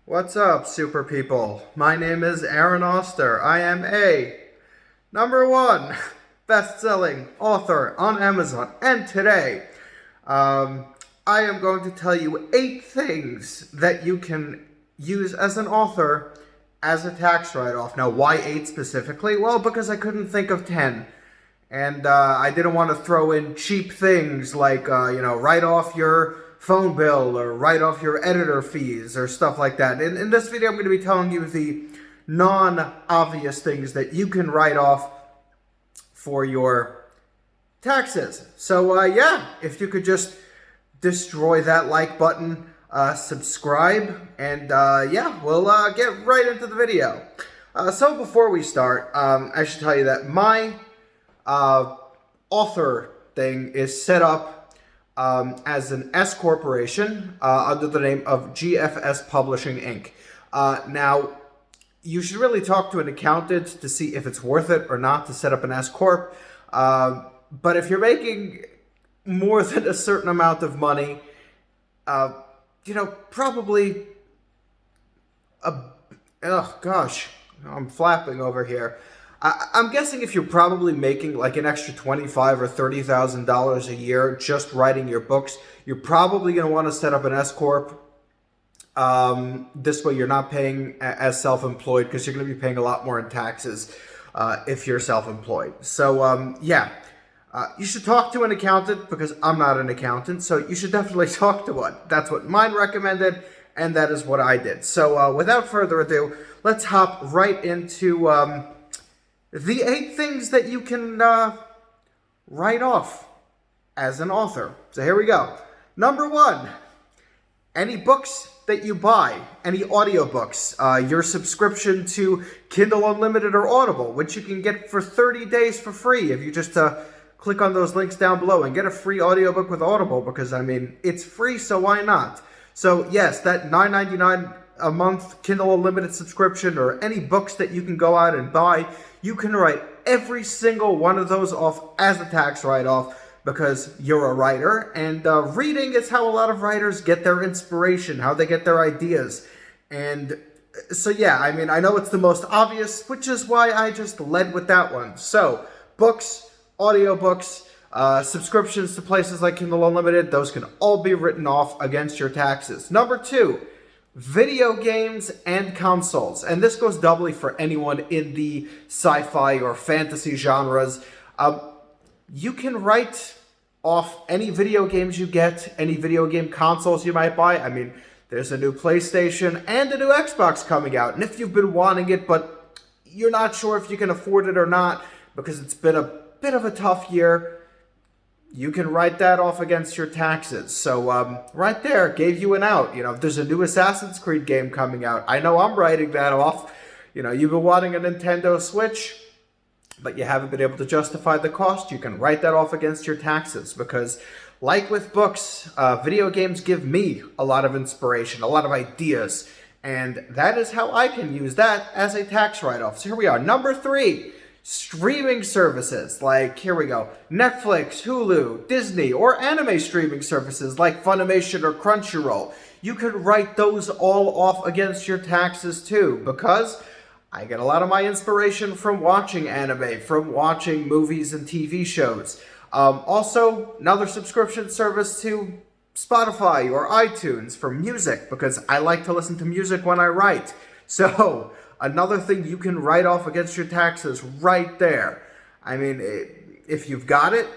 What's up, super people? My name is Aaron Oster. I am a #1 best-selling author on Amazon. And today, I am going to tell you 8 things that you can use as an author as a tax write-off. Now, why 8 specifically? Well, because I couldn't think of 10. And I didn't want to throw in cheap things like, write off your phone bill or write off your editor fees or stuff like that. In this video, I'm going to be telling you the non-obvious things that you can write off for your taxes. So, if you could just destroy that like button, subscribe, and we'll get right into the video. So before we start, I should tell you that my author thing is set up as an S corporation under the name of GFS Publishing Inc. Now, you should really talk to an accountant to see if it's worth it or not to set up an S corp. But if you're making more than a certain amount of money, probably I'm flapping over here. I'm guessing if you're probably making like an extra $25,000 or $30,000 a year just writing your books, you're probably going to want to set up an S corp. This way, you're not paying as self-employed because you're going to be paying a lot more in taxes if you're self-employed. So you should talk to an accountant because I'm not an accountant. So you should definitely talk to one. That's what mine recommended, and that is what I did. So without further ado, let's hop right into the 8 things that you can write off as an author. So here we go. #1, any books that you buy, any audiobooks, your subscription to Kindle Unlimited or Audible, which you can get for 30 days for free if you just click on those links down below and get a free audiobook with Audible because, it's free, so why not? So, yes, that $9.99 a month Kindle Unlimited subscription or any books that you can go out and buy, you can write every single one of those off as a tax write-off because you're a writer, and reading is how a lot of writers get their inspiration, how they get their ideas. And so, I know it's the most obvious, which is why I just led with that one. So, books, audiobooks, subscriptions to places like Kindle Unlimited, those can all be written off against your taxes. #2, video games and consoles. And this goes doubly for anyone in the sci-fi or fantasy genres. You can write off any video games you get, any video game consoles you might buy. There's a new PlayStation and a new Xbox coming out. And if you've been wanting it, but you're not sure if you can afford it or not because it's been a bit of a tough year, you can write that off against your taxes. So right there, gave you an out. If there's a new Assassin's Creed game coming out, I know I'm writing that off. You've been wanting a Nintendo Switch, but you haven't been able to justify the cost. You can write that off against your taxes because, like with books, video games give me a lot of inspiration, a lot of ideas, and that is how I can use that as a tax write-off. So here we are. #3. Streaming services like, here we go, Netflix, Hulu, Disney, or anime streaming services like Funimation or Crunchyroll. You could write those all off against your taxes too because I get a lot of my inspiration from watching anime, from watching movies and TV shows. Also, another subscription service to Spotify or iTunes for music because I like to listen to music when I write. So, another thing you can write off against your taxes right there. If you've got it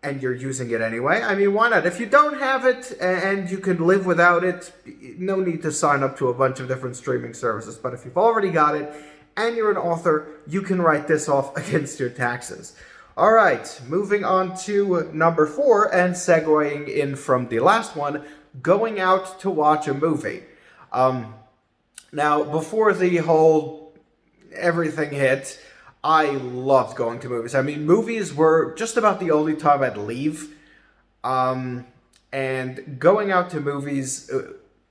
and you're using it anyway, why not? If you don't have it and you can live without it, no need to sign up to a bunch of different streaming services. But if you've already got it and you're an author, you can write this off against your taxes. All right, moving on to #4 and segueing in from the last one, going out to watch a movie. Now, before the whole everything hit, I loved going to movies. Movies were just about the only time I'd leave. And going out to movies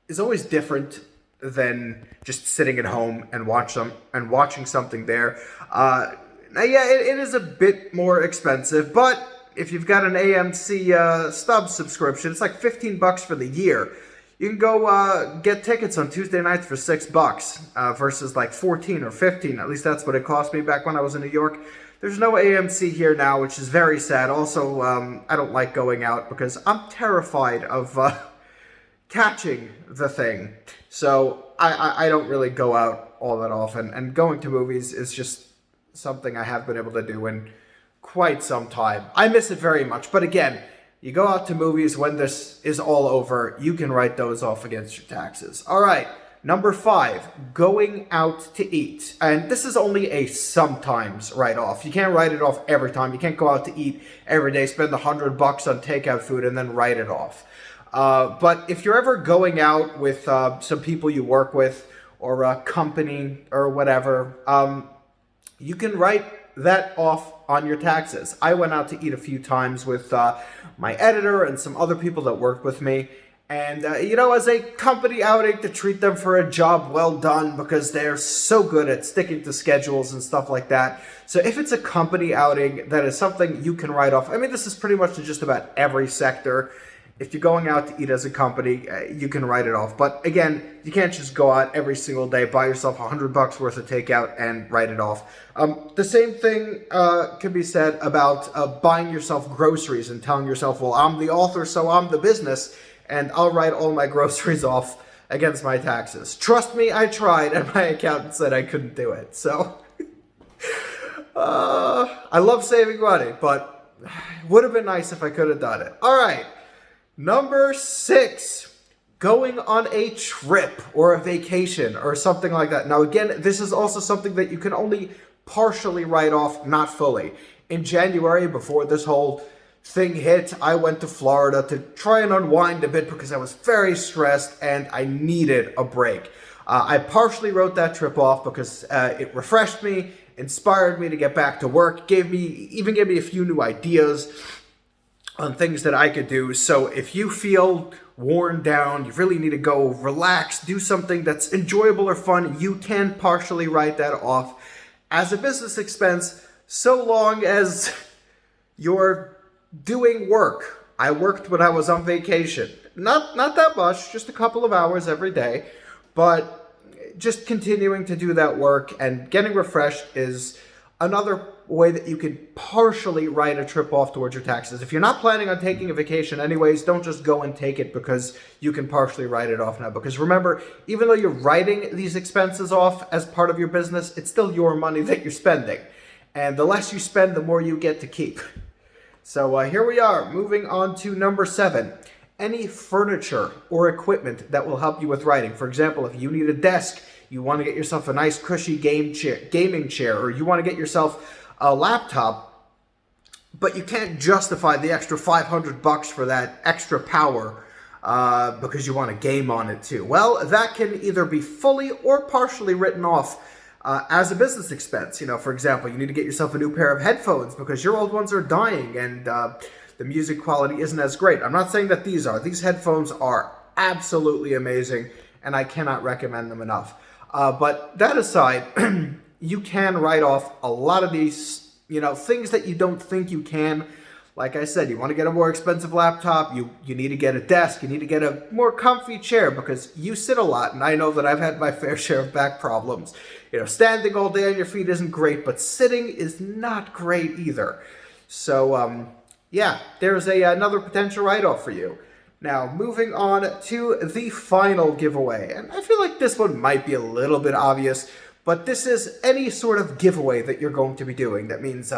is always different than just sitting at home and watching something there. It is a bit more expensive, but if you've got an AMC stub subscription, it's like $15 for the year. You can go get tickets on Tuesday nights for $6 versus like 14 or 15. At least that's what it cost me back when I was in New York. There's no AMC here now, which is very sad. Also, I don't like going out because I'm terrified of catching the thing. So I don't really go out all that often. And going to movies is just something I have been able to do in quite some time. I miss it very much. But again, you go out to movies when this is all over, you can write those off against your taxes. All right, number 5, going out to eat. And this is only a sometimes write-off. You can't write it off every time. You can't go out to eat every day, spend $100 on takeout food, and then write it off. But if you're ever going out with some people you work with or a company or whatever, you can write that off on your taxes. I went out to eat a few times with my editor and some other people that worked with me. And, as a company outing to treat them for a job well done because they're so good at sticking to schedules and stuff like that. So if it's a company outing, that is something you can write off. I mean, this is pretty much in just about every sector. If you're going out to eat as a company, you can write it off. But again, you can't just go out every single day, buy yourself $100 worth of takeout and write it off. The same thing can be said about buying yourself groceries and telling yourself, well, I'm the author, so I'm the business, and I'll write all my groceries off against my taxes. Trust me, I tried, and my accountant said I couldn't do it. So I love saving money, but it would have been nice if I could have done it. All right. Number 6, going on a trip or a vacation or something like that. Now, again, this is also something that you can only partially write off, not fully. In January, before this whole thing hit, I went to Florida to try and unwind a bit because I was very stressed and I needed a break. I partially wrote that trip off because it refreshed me, inspired me to get back to work, even gave me a few new ideas on things that I could do. So if you feel worn down, you really need to go relax, do something that's enjoyable or fun, you can partially write that off as a business expense so long as you're doing work. I worked when I was on vacation. Not that much, just a couple of hours every day, but just continuing to do that work and getting refreshed is another way that you could partially write a trip off towards your taxes. If you're not planning on taking a vacation anyways, don't just go and take it because you can partially write it off now. Because remember, even though you're writing these expenses off as part of your business, it's still your money that you're spending. And the less you spend, the more you get to keep. So here we are, moving on to number 7. Any furniture or equipment that will help you with writing. For example, if you need a desk, you want to get yourself a nice cushy gaming chair, or you want to get yourself a laptop, but you can't justify the extra $500 for that extra power because you want to game on it too. Well, that can either be fully or partially written off as a business expense. For example, you need to get yourself a new pair of headphones because your old ones are dying and the music quality isn't as great. I'm not saying that these are. These headphones are absolutely amazing, and I cannot recommend them enough. But that aside, you can write off a lot of these, things that you don't think you can. Like I said, you want to get a more expensive laptop, you need to get a desk, you need to get a more comfy chair because you sit a lot, and I know that I've had my fair share of back problems. Standing all day on your feet isn't great, but sitting is not great either. So, yeah, there's another potential write-off for you. Now, moving on to the final giveaway, and I feel like this one might be a little bit obvious, but this is any sort of giveaway that you're going to be doing. That means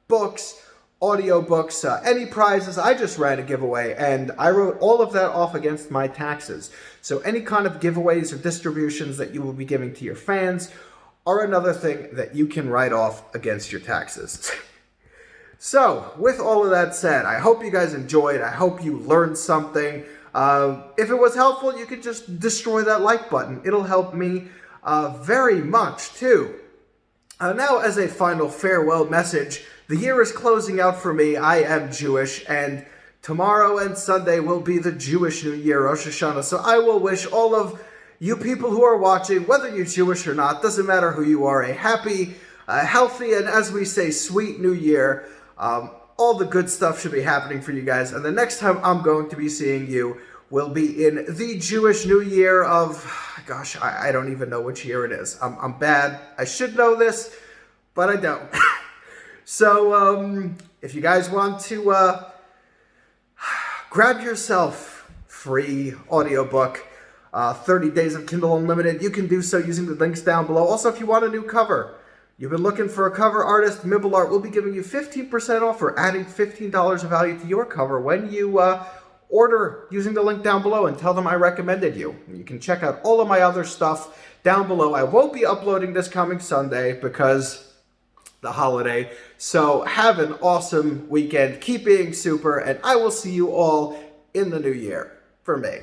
books, audiobooks, any prizes. I just ran a giveaway, and I wrote all of that off against my taxes. So any kind of giveaways or distributions that you will be giving to your fans are another thing that you can write off against your taxes. So, with all of that said, I hope you guys enjoyed. I hope you learned something. If it was helpful, you could just destroy that like button. It'll help me very much, too. Now, as a final farewell message, the year is closing out for me. I am Jewish, and tomorrow and Sunday will be the Jewish New Year, Rosh Hashanah. So I will wish all of you people who are watching, whether you're Jewish or not, doesn't matter who you are, a happy, healthy, and as we say, sweet New Year. All the good stuff should be happening for you guys. And the next time I'm going to be seeing you will be in the Jewish New Year of, gosh, I don't even know which year it is. I'm bad. I should know this, but I don't. So if you guys want to grab yourself free audiobook, 30 days of Kindle Unlimited, you can do so using the links down below. Also, if you want a new cover, you've been looking for a cover artist, Mibble Art will be giving you 15% off or adding $15 of value to your cover when you order using the link down below and tell them I recommended you. You can check out all of my other stuff down below. I won't be uploading this coming Sunday because the holiday. So have an awesome weekend. Keep being super, and I will see you all in the new year. For me.